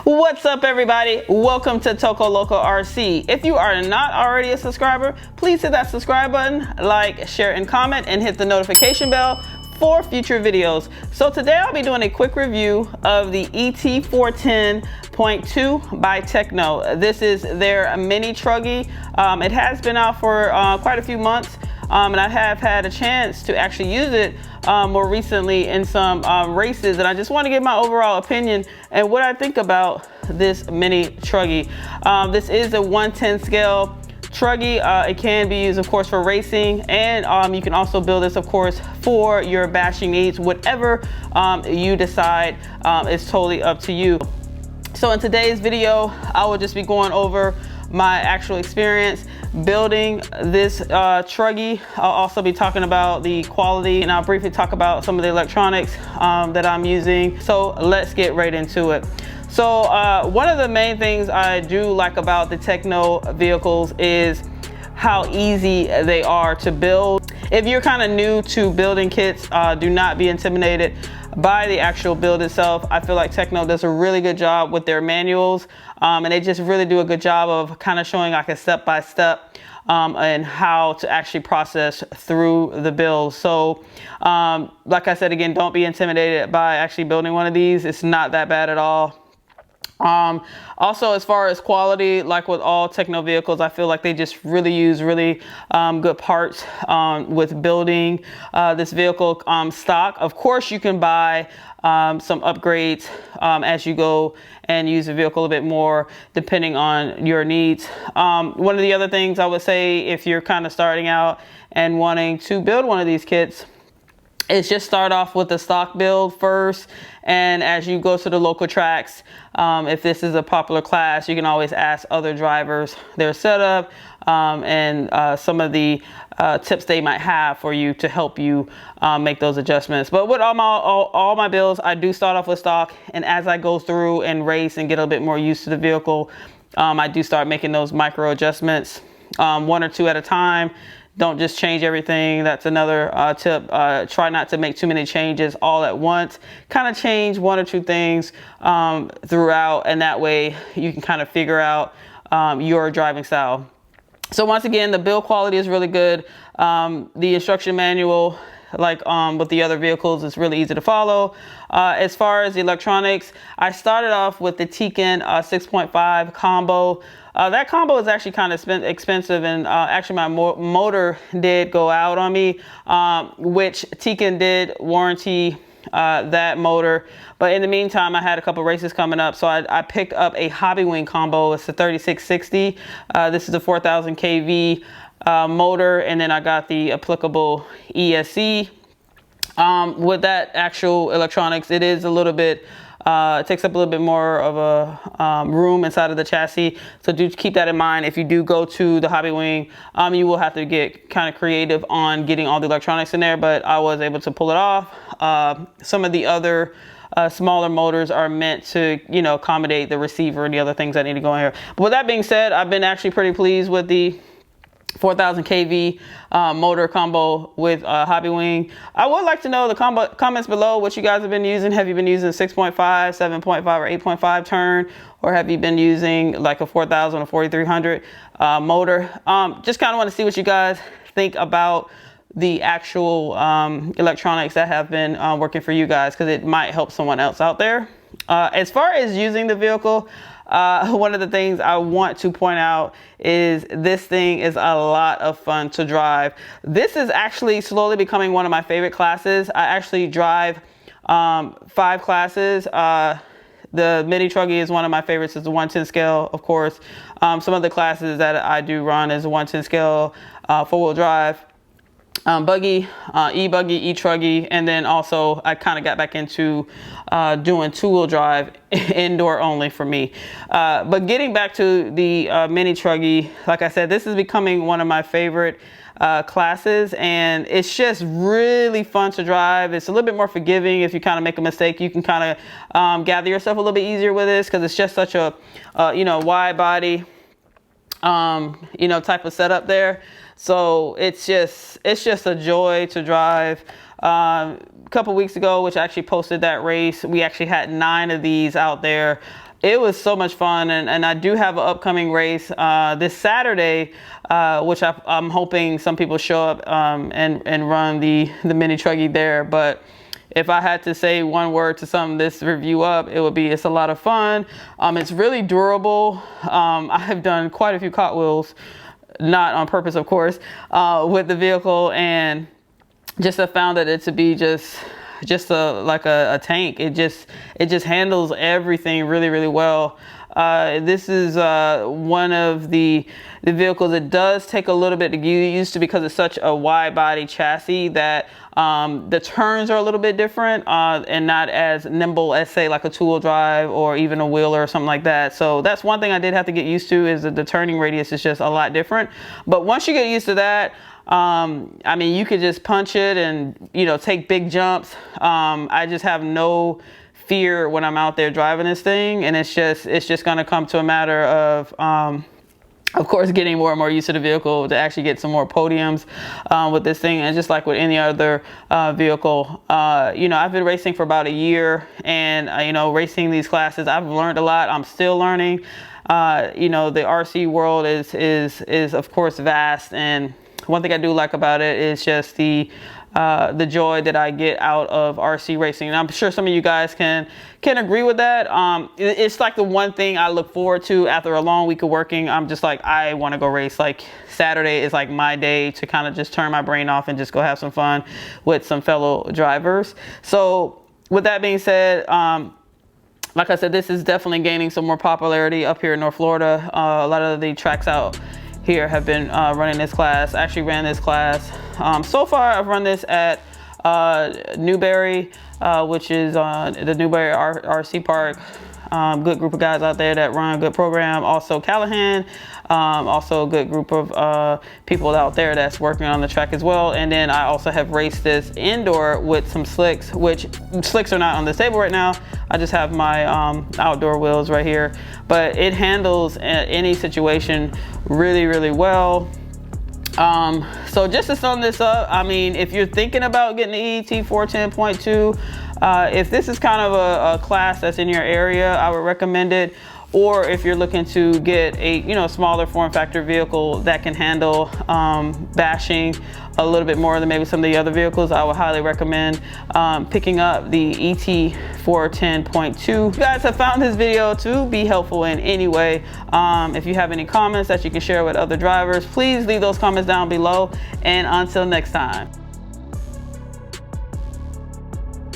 What's up, everybody? Welcome to Toko Loco RC. If you are not already a subscriber, please hit that subscribe button, like, share, and comment, and hit the notification bell for future videos. So today I'll be doing a quick review of the ET410.2 by Tekno. This is their mini truggy. It has been out for quite a few months. And I have had a chance to actually use it more recently in some races, and I just want to give my overall opinion and what I think about this mini truggy. This is a 1/10 scale truggy. It can be used, of course, for racing, and you can also build this, of course, for your bashing needs. Whatever you decide is totally up to you. So in today's video, I will just be going over my actual experience building this truggy. I'll also be talking about the quality, and I'll briefly talk about some of the electronics that I'm using. So let's get right into it. So one of the main things I do like about the Tekno vehicles is how easy they are to build. If you're kind of new to building kits, do not be intimidated by the actual build itself. I feel like Tekno does a really good job with their manuals, and they just really do a good job of kind of showing like a step-by-step and how to actually process through the build. So like I said, again, don't be intimidated by actually building one of these. It's not that bad at all. Also, as far as quality, like with all Tekno vehicles, I feel like they just really use really good parts with building this vehicle stock. Of course, you can buy some upgrades as you go and use the vehicle a bit more depending on your needs. One of the other things I would say, if you're kind of starting out and wanting to build one of these kits, is just start off with the stock build first, and as you go to the local tracks, if this is a popular class, you can always ask other drivers their setup and some of the tips they might have for you to help you make those adjustments. But with all my builds, I do start off with stock, and as I go through and race and get a bit more used to the vehicle, I do start making those micro adjustments, one or two at a time. Don't just change everything. That's another tip. Try not to make too many changes all at once. Kind of change one or two things throughout, and that way you can kind of figure out your driving style. So once again, the build quality is really good. The instruction manual, like with the other vehicles, is really easy to follow. As far as the electronics, I started off with the Tekno 6.5 combo. That combo is actually kind of expensive, and actually my motor did go out on me, which Tekno did warranty that motor. But in the meantime, I had a couple races coming up, so I picked up a Hobby Wing combo. It's a 3660. This is a 4000 kV motor, and then I got the applicable ESC. With that actual electronics, it is a little bit it takes up a little bit more of a room inside of the chassis, so do keep that in mind. If you do go to the Hobby Wing, you will have to get kind of creative on getting all the electronics in there, but I was able to pull it off. Some of the other smaller motors are meant to, you know, accommodate the receiver and the other things that need to go in here. But with that being said, I've been actually pretty pleased with the 4000 kV motor combo with Hobby Wing. I would like to know the comments below what you guys have been using. Have you been using 6.5, 7.5, or 8.5 turn, or have you been using like a 4000 or 4300 motor? Just kind of want to see what you guys think about the actual electronics that have been working for you guys, because it might help someone else out there. As far as using the vehicle, one of the things I want to point out is this thing is a lot of fun to drive. This is actually slowly becoming one of my favorite classes. I actually drive 5 classes. The mini truggy is one of my favorites. It's the 1/10 scale, of course. Some of the classes that I do run is a 1/10 scale 4-wheel drive. Buggy, e-buggy, e-truggy, and then also I kind of got back into doing 2-wheel drive, indoor only for me. But getting back to the mini truggy, like I said, this is becoming one of my favorite classes, and it's just really fun to drive. It's a little bit more forgiving. If you kind of make a mistake, you can kind of gather yourself a little bit easier with this, because it's just such a you know, wide body you know, type of setup there. So it's just a joy to drive. A couple weeks ago, which I actually posted that race, we actually had 9 of these out there. It was so much fun, and I do have an upcoming race this Saturday, which I'm hoping some people show up and run the mini truggy there. But if I had to say one word to sum this review up, it would be it's a lot of fun. It's really durable. I have done quite a few cartwheels, not on purpose, of course, with the vehicle, and just have found that it to be just like a tank. It just handles everything really, really well. This is one of the vehicles that does take a little bit to get used to, because it's such a wide body chassis that the turns are a little bit different and not as nimble as, say, like a two-wheel drive or even a wheeler or something like that. So that's one thing I did have to get used to, is that the turning radius is just a lot different. But once you get used to that, I mean, you could just punch it and, you know, take big jumps. I just have no fear when I'm out there driving this thing, and it's just going to come to a matter of course, getting more and more used to the vehicle to actually get some more podiums with this thing. And just like with any other vehicle, you know, I've been racing for about a year, and you know, racing these classes, I've learned a lot. I'm still learning. You know, the RC world is of course vast, and one thing I do like about it is just the joy that I get out of RC racing. And I'm sure some of you guys can agree with that. It's like the one thing I look forward to after a long week of working. I'm just like, I want to go race. Like Saturday is like my day to kind of just turn my brain off and just go have some fun with some fellow drivers. So with that being said, like I said, this is definitely gaining some more popularity up here in North Florida. A lot of the tracks out here have been running this class. I actually ran this class. So far, I've run this at Newberry, which is the Newberry RC Park. Good group of guys out there that run a good program. Also Callahan, also a good group of people out there that's working on the track as well. And then I also have raced this indoor with some slicks, which slicks are not on this table right now. I just have my outdoor wheels right here, but it handles any situation really, really well. So just to sum this up, I mean, if you're thinking about getting the ET410.2, if this is kind of a class that's in your area, I would recommend it. Or if you're looking to get a, you know, smaller form factor vehicle that can handle bashing a little bit more than maybe some of the other vehicles, I would highly recommend picking up the ET410.2. If you guys have found this video to be helpful in any way, if you have any comments that you can share with other drivers, please leave those comments down below. And until next time.